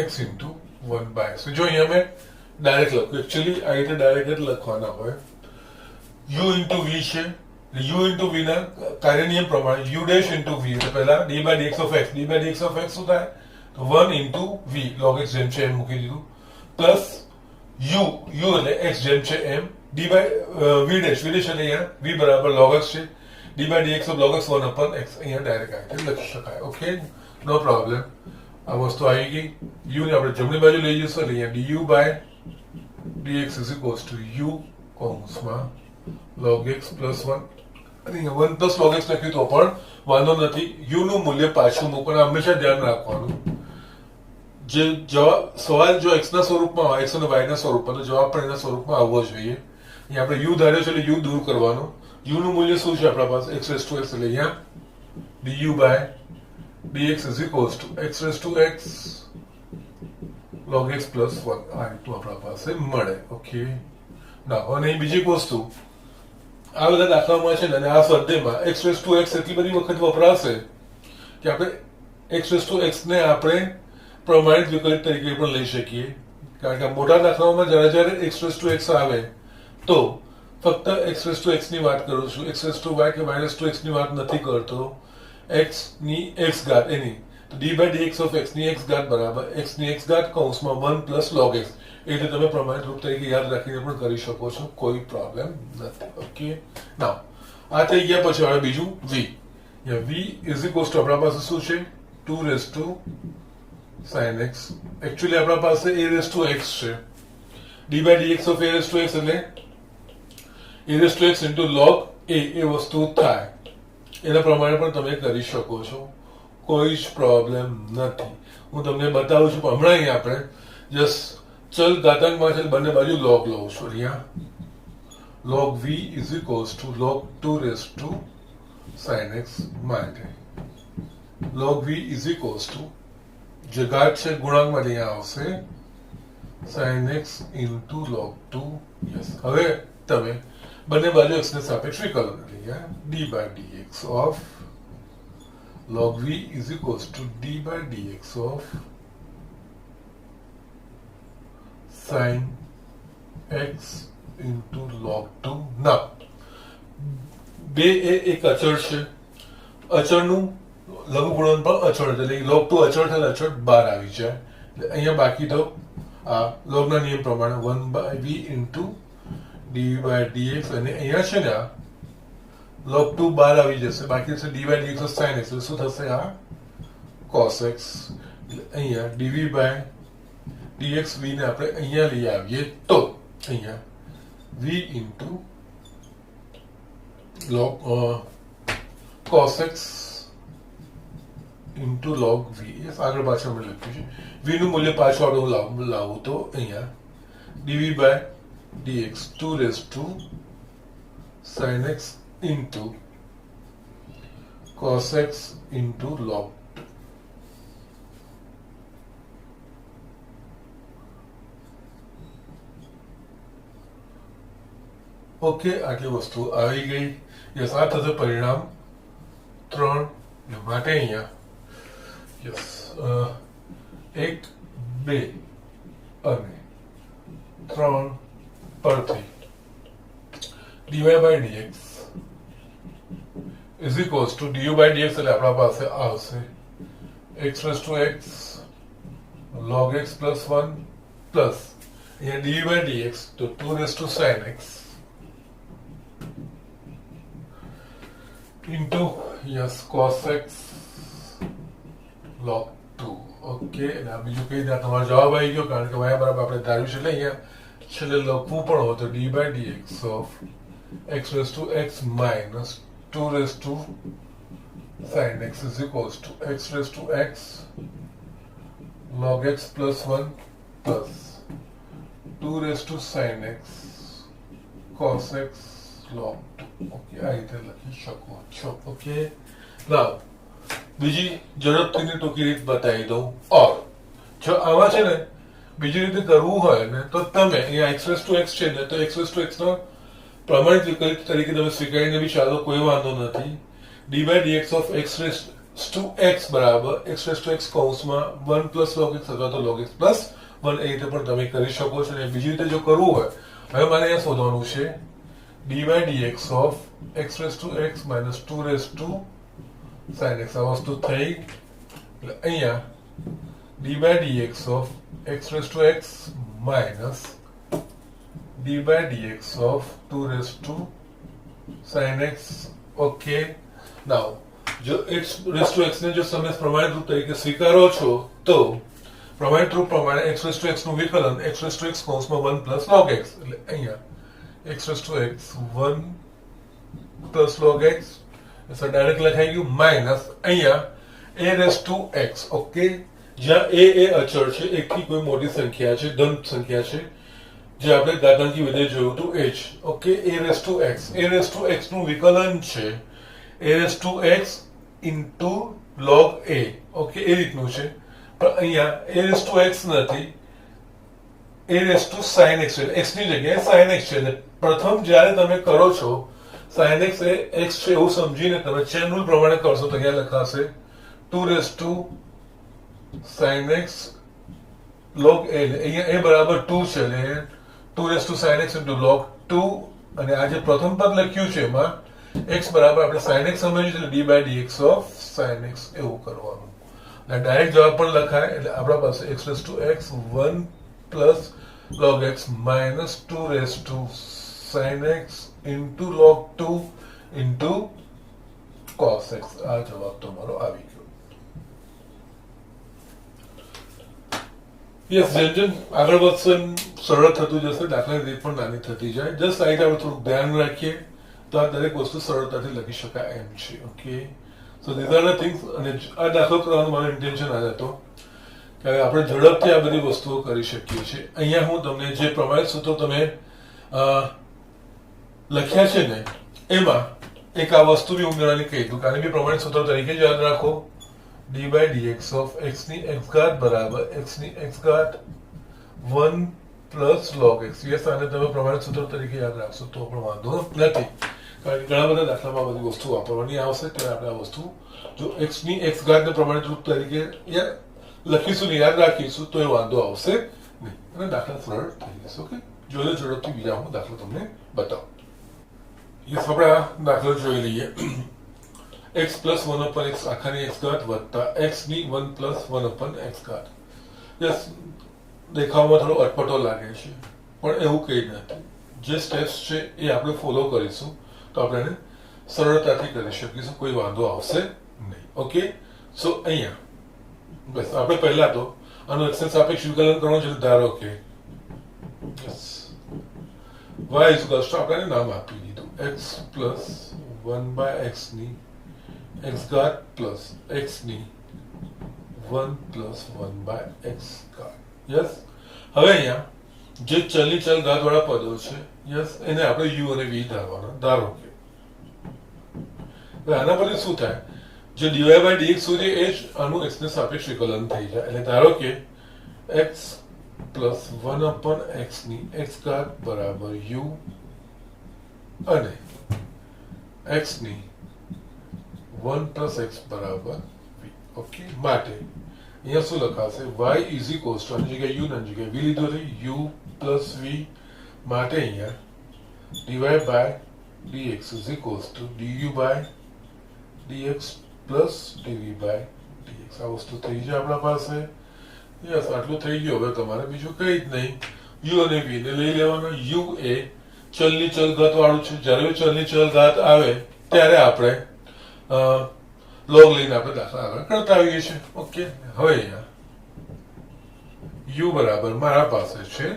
x into 1 by. So જો અહીંયા મેં ડાયરેક્ટ લખ્યું, એકચ્યુઅલી આ રીતે ડાયરેક્ટ જ લખવાના હોય u ઇન્ટુ v છે, u ઇન્ટુ v ના કાર્ય નિયમ પ્રમાણે u ડેશ ઇન્ટુ v એટલે પહેલા d by dx of x, d by dx of x શું થાય તો 1 ઇન્ટુ v log x જેમ છે એમ મૂકી દીધું પ્લસ u એટલે x જેમ છે એમ d બાય v ડેશ એટલે અહીંયા v બરાબર log x છે, d by dx of log x 1 upon x અહીંયા ડાયરેક્ટ આ રીતે લખી શકાય. Okay, no problem. આ વસ્તુ આવી ગઈ. u ને આપણે જમણી બાજુ લઈ જઈશું એટલે અહીંયા du by dx is equals to u કૌંસમાં log x plus 1 અને 1 plus log x લખ્યું તો પણ વાંધો નથી. u નું મૂલ્ય પાછું મૂકવાનું હંમેશા ધ્યાન રાખવાનું. જે જવાબ સવાલ જો x ના સ્વરૂપમાં હોય, x અને y ના સ્વરૂપમાં, તો જવાબ પણ એના સ્વરૂપમાં આવવો જોઈએ. અહીંયા આપણે u ધાર્યો છે એટલે u દૂર કરવાનો. u નું મૂલ્ય શું છે આપણા પાસે x raised to x એટલે અહીંયા du by dx is equals to x raised to x log x plus 1 આ રીતનું આપણા પાસે મળે. ઓકે, ના અને બીજી એક વસ્તુ આ બધા દાખલામાં છે ને અને આ સ્વાધ્યાયમાં x raised to x એટલી બધી વખત વપરાશે કે આપણે x raised to x ને આપણે પ્રમાણિત વિકલ્પ તરીકે પણ લઈ શકીએ. કારણ કે મોટા દાખલાઓમાં જ્યારે x raised to x આવે તો ફક્ત x raised to x ની વાત કરું છું, x raised to y કે y raised to x ની વાત નથી કરતો. x ની x ઘાત એની તો d by dx of x ની x ઘાત બરાબર x ની x ઘાત કૌંસમાં 1 plus log x એટલે તમે પ્રમાણિત રૂપ તરીકે યાદ રાખીને પણ કરી શકો છો, કોઈ પ્રોબ્લેમ નથી. ઓકે, નાઉ આ થઈ ગયા. પછી હવે બીજું v. v is equals to આપણા પાસે શું છે 2 raised to sin x. Actually આપણા પાસે a raised to x છે. d by dx of a raised to x એટલે a raised to x into log a એ વસ્તુ થાય. એના પ્રમાણે પણ તમે કરી શકો છો, કોઈ જ પ્રોબ્લેમ નથી. હું તમને બતાવું છું પણ હમણાં અહીંયા આપણે જસ્ટ ચલ ઘાતાંકમાં છે બંને બાજુ log લઉં છું. અહીંયા log v is equals to log 2 raised to sin x માટે log v is equals to જે ઘાત છે ગુણાંકમાં અહીંયા આવશે sin x into log 2. Yes, હવે તમે બંને બાજુ x ને સાપેક્ષ વિકલન લઈએ. d by dx of log v is equals to d by dx of sin x into log 2. ના, બે એ એક અચળ છે. અચળનું લઘુગુણન પણ અચળ એટલે log 2 અચળ થાય અચળ બહાર આવી જાય. એટલે અહીંયા બાકી તો આ logના નિયમ પ્રમાણે 1 by v into d by dx અને અહીંયા છે ને આ log 2 બહાર આવી જશે, બાકી છે d by dx of sin x. શું થશે આ cos x. અહીંયા dv by dx v ને આપણે અહીંયા લઈ આવીએ તો અહીંયા v into log cos x into log v. આગળ પાછળ આપણે લખ્યું છે. v નું મૂલ્ય પાછું આપણે લાવું તો અહીંયા dv by dx 2 raised to sin x into cos x into log 2. Okay, આટલી વસ્તુ આવી ગઈ. યસ, આ થશે પરિણામ 3 માટે અહીંયા યસ 1 2 અને 3 પરથી dy by dx is equals to du by dx એટલે આપણા પાસે આવશે x raised to x log x plus 1 plus અહીંયા du by dx તો 2 raised to sin x into yes cos x log 2. Okay, અને આ બીજું કઈ ના તમારો જવાબ આવી ગયો કારણ કે y બરાબર આપણે ધાર્યું છે એટલે અહીંયા છેલ્લે લખવું પણ હોય તો d by dx of x raised to x minus 2 raised to sin x is equals to x raised to x log x plus 1 plus 2 raised to sin x cos x log 2. Okay, આ રીતે લખી શકો છો. Okay, નાઉ બીજી ઝડપથી ટૂંકી રીત બતાવી દઉં. ઓર જો આમાં છે ને બીજી રીતે કરવું હોય ને તો તમે અહીંયા x raised to x છે ને તો x raised to x નો પ્રમાણિત વિકલ્પ તરીકે તમે સ્વીકારીને બી ચાલો, કોઈ વાંધો નથી. d by dx of x raised to x બરાબર x raised to x કૌંસમાં 1 plus log x અથવા તો log x plus 1 એ રીતે પણ તમે કરી શકો છો. અને બીજી રીતે જો કરવું હોય, હવે મારે અહીંયા શોધવાનું છે d by dx of x raised to x minus 2 raised to sin x. આ વસ્તુ થઈ. એટલે અહીંયા d by dx of x raised to x minus d by dx of 2 raised to sin x. Okay. Now, જો x raised to x ને જો તમે પ્રમાણિત રૂપ તરીકે સ્વીકારો છો તો પ્રમાણિત રૂપ પ્રમાણે x raised to x નું વિકલન x raised to x કૌંસમાં 1 plus log x. એટલે અહીંયા x raised to x 1 plus log x એટલે ડાયરેક્ટ લખાઈ ગયું માઇનસ અહીંયા a raised to x. Okay, જ્યાં a એ અચળ છે, એકથી કોઈ મોટી સંખ્યા છે, ધન સંખ્યા છે, જે આપણે ઘાતાંકી વિધેય જોયું હતું h. Okay, a raised to x, a raised to x નું વિકલન છે a raised to x into log a. Okay, એ રીતનું છે, પણ અહીંયા a raised to x નથી, a raised to sin x છે, x ની જગ્યાએ sin x છે. પ્રથમ જ્યારે તમે કરો છો sin x એ x છે એવું સમજીને તમે ચેન રૂલ પ્રમાણે કરશો તો અહીંયા લખાશે 2 raised to sin x log a. અહીંયા a બરાબર 2 છે, એટલે 2 raised to sin x into log 2. અને આ જે પ્રથમ પદ લખ્યું છે એમાં x બરાબર આપણે sin x સમજીએ એટલે d by dx of sin x એવું કરવાનું. અને ડાયરેક્ટ જવાબ પણ લખાય એટલે આપણા પાસે x raised to x 1 plus log x minus 2 raised to sin x into log 2 into cos x. આ જવાબ તમારો આવી ગયો. યસ, જેમ આગળ વધશે એમ સરળ થતું જશે, દાખલાની રીત પણ નાની થતી જાય. જસ્ટ આ રીતે આપણે થોડુંક ધ્યાન રાખીએ તો આ દરેક વસ્તુ સરળતાથી લખી શકાય એમ છે. Okay, so these are the things. અને આ દાખલો કરવાનો મારો ઇન્ટેન્શન આ હતો કે આપણે ઝડપથી આ બધી વસ્તુઓ કરી શકીએ છીએ. અહીંયા હું તમને જે પ્રમાણિત સૂત્રો તમે લખ્યા છે ને એમાં એક આ વસ્તુ બી ઉમેરવાની કહી દઉં, કારણ કે પ્રમાણિત સૂત્ર તરીકે જ યાદ રાખો d by dx of x ની x ઘાત બરાબર x ની x ઘાત 1 plus log x. યસ, આને તમે પ્રમાણિત સૂત્ર તરીકે યાદ રાખશો તો પણ વાંધો નથી, કારણ કે ઘણા બધા દાખલામાં બધી વસ્તુ વાપરવાની આવશે. ત્યારે આપણે આ વસ્તુ જો x ની x ઘાતને પ્રમાણિત રૂપ તરીકે લખીશું ને યાદ રાખીશું તો એ વાંધો આવશે નહીં અને દાખલા સરળ થઈ જશે. ઓકે, જોઈને ઝડપથી બીજા હું દાખલો તમને બતાવું. યસ, આપણે આ દાખલો જોઈ લઈએ. x plus 1 upon x આખાની x ઘાત વત્તા x ની 1 plus 1 upon x ઘાત. યસ, દેખાવમાં થોડો અટપટો લાગે છે પણ એવું કંઈ નથી. જે સ્ટેપ્સ છે એ આપણે ફોલો કરીશું તો આપણે એને સરળતાથી કરી શકીશું, કોઈ વાંધો આવશે નહીં. ઓકે, સો અહીંયા બસ આપણે પહેલા તો આનું x સાપેક્ષ વિકલન કરવાનું છે. ધારો કે y is equals to આપણે નામ આપી દીધું x plus 1 by x ની x ઘાત plus x ની 1 plus 1 by x ઘાત. યસ, હવે અહીંયા જે ચલની ચલ ઘાત વાળા પદો છે યસ એને આપણે u અને v ધારવાના. ધારો કે આના પછી શું થાય, જે dy by dx સુધી એ જ આનું x ને સાપેક્ષ વિકલન થઈ જાય. એટલે ધારો કે x plus 1 upon x ની x ઘાત બરાબર u અને x ની 1 plus x બરાબર v. ઓકે, માટે અહીંયા શું લખાશે y is equals to આની જગ્યાએ u ની જગ્યાએ v લીધો છે u plus v. માટે અહીંયા dy by dx is equals to du by dx plus dv by dx. આ વસ્તુ થઈ જાય આપણા પાસે. યસ, આટલું થઈ ગયું. હવે તમારે બીજું કંઈ જ નહીં, u અને v ને લઈ લેવાનો. u એ ચલની ચલ ઘાત વાળું છે, જ્યારે ચલની ચલ ઘાત આવે ત્યારે આપણે લોગ લઈને આપણે દાખલા આગળ કરતા આવીએ છીએ. ઓકે, હવે અહીંયા u બરાબર મારા પાસે છે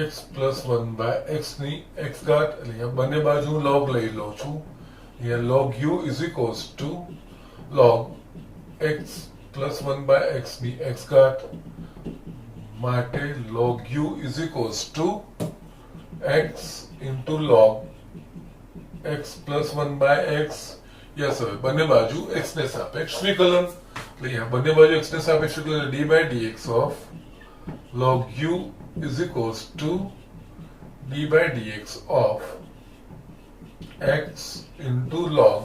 x plus 1 by x ની x ઘાત. એટલે અહીંયા બંને બાજુ હું log લઈ લઉં છું. અહીંયા log u is equals to log x plus 1 by x ની x ઘાત. માટે log u is equals to x into log x plus 1 by x. Yes, હવે બંને બાજુ x ને સાપેક્ષ વિકલન. એટલે અહીંયા બંને બાજુ x ને સાપેક્ષ વિકલન d by dx of log u is equals to d by dx of x into log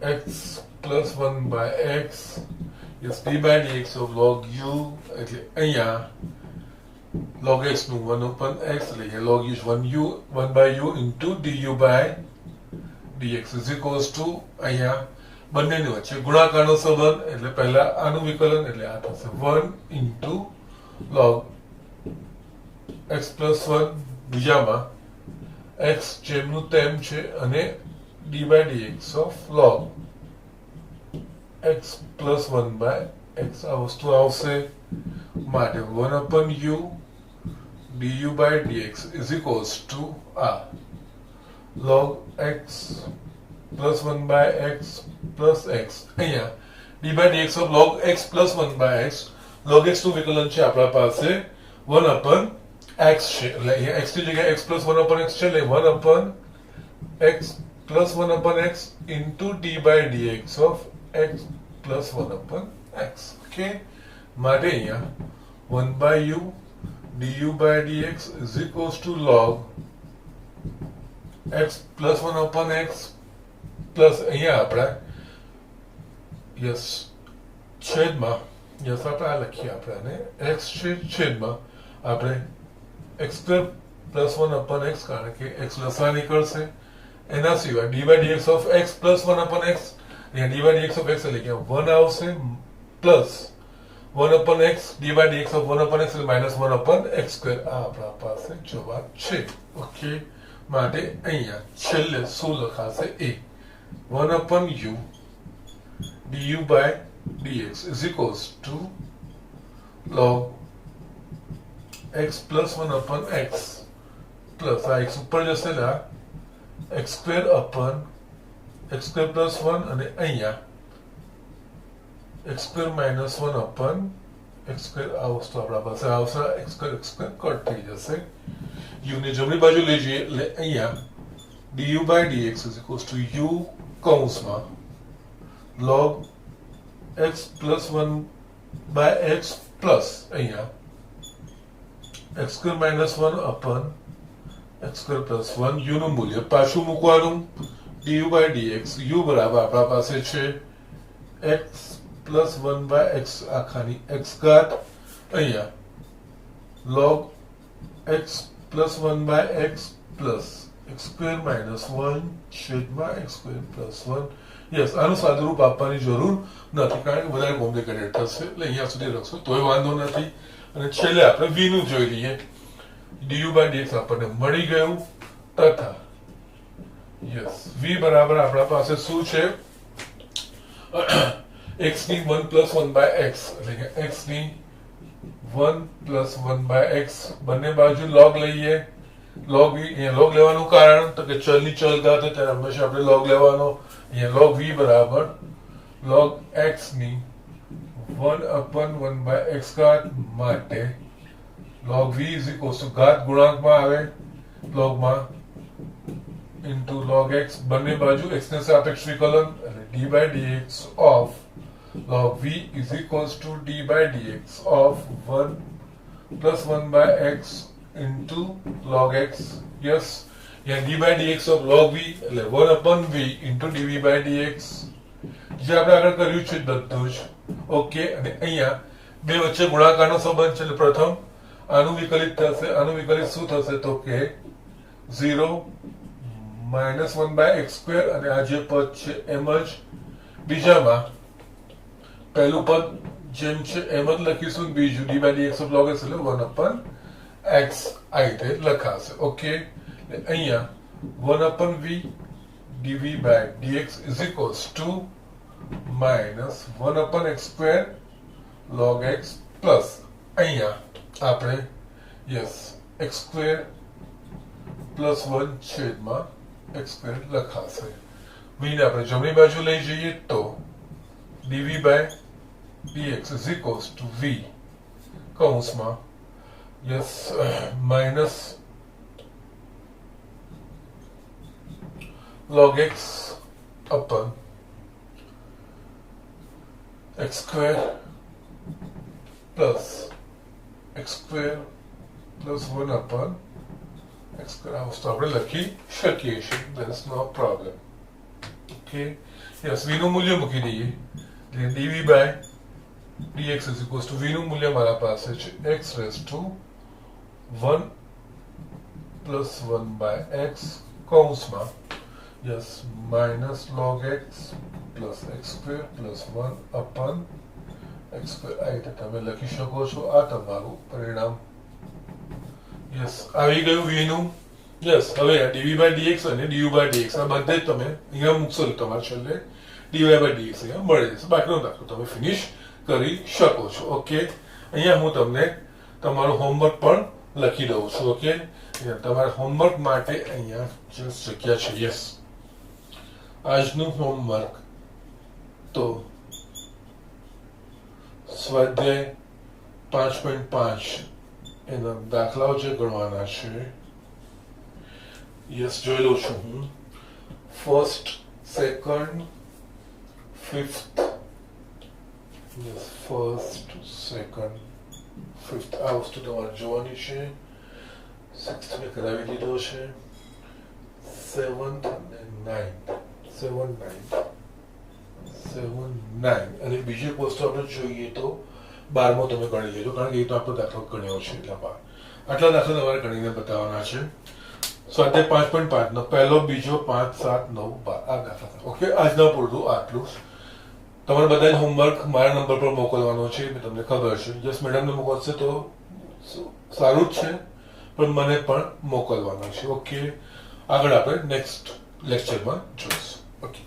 x plus 1 by x. Yes, d by dx of log u. એટલે અહીંયા log x નું 1 upon x લઈએ log is 1 by u into du by dx is equals to અહીંયા બંનેની વચ્ચે ગુણાકારનો સંબંધ એટલે પહેલા આનું વિકલન એટલે આ થશે 1 into log x plus 1 બીજામાં x જેમનું તેમ છે અને d by dx of log x plus 1 by x આ વસ્તુ આવશે માટે 1 upon u du by dx is equals to r log x plus 1 by x plus x અહીંયા d by dx of log x plus 1 by x log x નું વિકલન છે આપણા પાસે 1 upon x છે એટલે અહીંયા x ની જગ્યાએ x plus 1 upon x છે એટલે 1 upon x plus 1 upon x into d by dx of x plus 1 upon x okay માટે અહીંયા 1 by u du by dx is equals to log x plus 1 upon x plus અહીંયા આપણે yes છેદમાં yes આપણે આ લખીએ આપણે અને x છેદમાં આપણે x square plus 1 upon x કારણ કે x લસા નીકળશે એના સિવાય d by dx of x plus 1 upon x અહીંયા d by dx of x એટલે કે 1 આવશે plus 1 upon x d by dx of 1 upon x એટલે minus 1 upon x square આ આપણા પાસે જવાબ છે ઓકે માટે અહીંયા છેલ્લે શું લખાશે a 1 upon u du by dx is equals to log x plus 1 upon x plus આ x ઉપર જશે ને x square upon x square plus 1 અને અહીંયા x square minus 1 upon x square આ વસ્તુ આપણા પાસે આવશે x square કટ થઈ જશે u ને જમણી બાજુ લઈ જઈએ એટલે અહીંયા du by dx is equals to u કૌંસમાં log x plus 1 by x plus અહીંયા x square minus 1 upon x square plus 1 u નું મૂલ્ય પાછું મૂકવાનું du by dx u બરાબર આપણા પાસે છે x plus 1 by x આખાની x ઘાત અહીંયા log x plus 1 by x plus x square minus 1 છેદમાં x square plus 1 યસ આનું સાદુરૂપ આપવાની જરૂર નથી કારણ કે વધારે કોમ્પ્લિકેટેડ થશે એટલે અહીંયા સુધી લખશો તોય વાંધો નથી અને છેલ્લે આપણે v નું જોઈ લઈએ du by dx આપણને મળી ગયું તથા યસ v બરાબર આપણા પાસે શું છે x ની 1 plus 1 by x એટલે કે x ની 1 plus 1 by x બંને બાજુ log લઈએ log v અહીંયા log લેવાનું કારણ તો કે ચલની ચલ ઘાત હોય ત્યારે હંમેશા આપણે log લેવાનો અહીંયા log v બરાબર log x ની 1 upon 1 by x ઘાત માટે log v is equals to ઘાત ગુણાંકમાં આવે log માં into log x બંને બાજુ x ને સાપેક્ષ વિકલન એટલે d by dx of log v is equals to d by dx of 1 plus 1 by x into log x yes yeah d by dx of log v એટલે 1 upon v into dv by dx જે આપણે આગળ કર્યું છે બધું જ okay અને અહીંયા બે વચ્ચે ગુણાકારનો સંબંધ છે એટલે પ્રથમ આનું વિકલિત થશે આનું વિકલિત શું થશે તો કે 0 minus 1 by x square અને આ જે પદ છે એમ જ બીજામાં પહેલું પદ જેમ છે એમ જ લખીશું બીજું d by dx of log x એટલે 1 upon x આ રીતે લખાશે ઓકે અહીંયા 1 upon v dv by dx is equals to minus 1 upon x square log x plus અહીંયા આપણે યસ x square plus 1 છેદમાં x square લખાશે v ને આપણે જમણી બાજુ લઈ જઈએ તો dv by dx is equals to v કૌંસમાં yes minus log x upon x square plus x square plus 1 upon x square આ વસ્તુ આપણે લખી શકીએ છીએ there is no problem okay yes v નું મૂલ્ય મૂકી દઈએ એટલે dv by dx is equals to v નું મૂલ્ય મારા પાસે છે x raised to 1 plus 1 by x કૌંસમાં યસ minus log x plus x square plus 1 upon x square આ રીતે તમે લખી શકો છો. આ તમારું પરિણામ યસ આવી ગયું v નું. યસ હવે dv બાય dx અને du બાય dx આ બધે જ તમે અહીંયા મૂકશો તો તમારે છેલ્લે dy બાય dx અહીંયા મળી જશે. બાકીનો દાખલો તમે ફિનિશ કરી શકો છો. ઓકે, અહીંયા હું તમને તમારું હોમવર્ક પણ લખી દઉં છું. ઓકે, તમારા હોમવર્ક માટે અહીંયા જસ્ટ જગ્યા છે. યસ, આજનું હોમવર્ક તો સ્વાધ્યાય 5.5 એના દાખલાઓ જે ગણવાના છે. યસ, જોઈ લઉં છું હું. First, second, fifth. Yes, first, second, fifth આ વસ્તુ તમારે જોવાની છે. સિક્સ્થ મેં કરાવી દીધો છે. સેવન્થ અને નાઇન્થ, 7, 9 અને બીજી એક વસ્તુ આપણે જોઈએ તો 12મો તમે ગણી લેજો, કારણ કે એ તો આપણો દાખલો ગણ્યો છે. એટલા બાર આટલા દાખલા તમારે ગણીને બતાવવાના છે. સ્વાધ્યાય 5.5 નો પહેલો, બીજો, 5, 7, 9, 12 આ દાખલા. ઓકે, આજના પૂરતું આટલું. તમારે બધા હોમવર્ક મારા નંબર પર મોકલવાનો છે, તમને ખબર છે. જસ્ટ મેડમને મોકલશે તો સારું જ છે, પણ મને પણ મોકલવાના છે. ઓકે, આગળ આપણે નેક્સ્ટ લેક્ચરમાં જોઈશું. ઓકે.